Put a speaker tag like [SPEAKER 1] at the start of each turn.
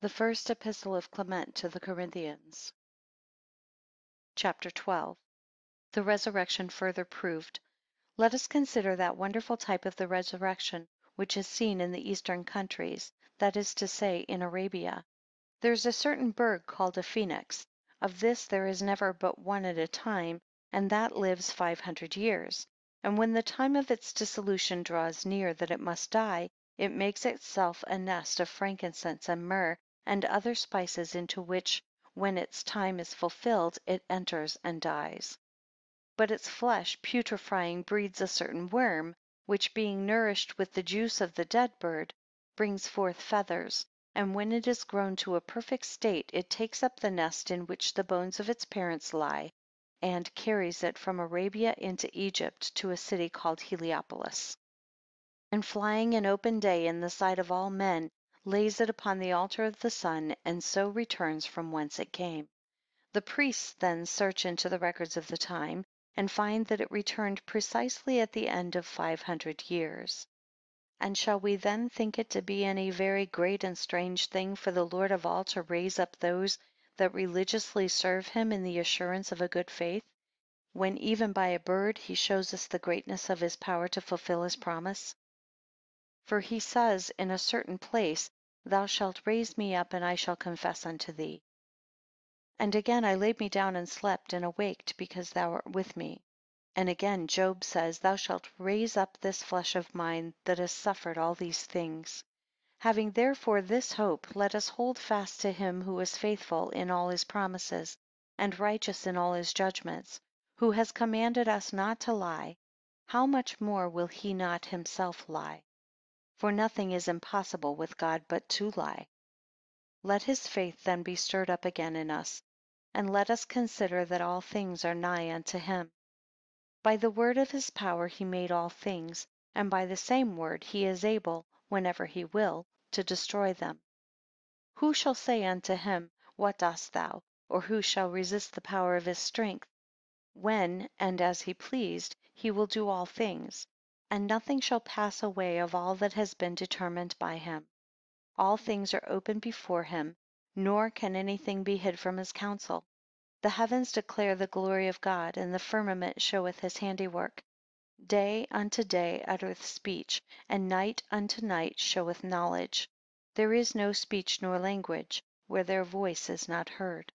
[SPEAKER 1] The first Epistle of Clement to the Corinthians. Chapter 12. The resurrection further proved. Let us consider that wonderful type of the resurrection which is seen in the eastern countries, that is to say, in Arabia. There is a certain bird called a phœnix. Of this there is never but one at a time, and that lives 500 years. And when the time of its dissolution draws near that it must die, it makes itself a nest of frankincense and myrrh, and other spices, into which, when its time is fulfilled, it enters and dies. But its flesh putrefying breeds a certain worm, which being nourished with the juice of the dead bird, brings forth feathers, and when it is grown to a perfect state, it takes up the nest in which the bones of its parents lie, and carries it from Arabia into Egypt to a city called Heliopolis. And flying in open day in the sight of all men, lays it upon the altar of the sun, and so returns from whence it came. The priests then search into the records of the time, and find that it returned precisely at the end of 500 years. And shall we then think it to be any very great and strange thing for the Lord of all to raise up those that religiously serve him in the assurance of a good faith, when even by a bird he shows us the greatness of his power to fulfill his promise? For he says in a certain place, Thou shalt raise me up, and I shall confess unto thee. And again, I laid me down and slept, and awaked, because thou art with me. And again, Job says, Thou shalt raise up this flesh of mine that has suffered all these things. Having therefore this hope, let us hold fast to him who is faithful in all his promises, and righteous in all his judgments, who has commanded us not to lie. How much more will he not himself lie? For nothing is impossible with God but to lie. Let his faith then be stirred up again in us, and let us consider that all things are nigh unto him. By the word of his power he made all things, and by the same word he is able, whenever he will, to destroy them. Who shall say unto him, What dost thou? Or who shall resist the power of his strength? When, and as he pleased, he will do all things, and nothing shall pass away of all that has been determined by him. All things are open before him, nor can anything be hid from his counsel. The heavens declare the glory of God, and the firmament showeth his handiwork. Day unto day uttereth speech, and night unto night showeth knowledge. There is no speech nor language, where their voice is not heard.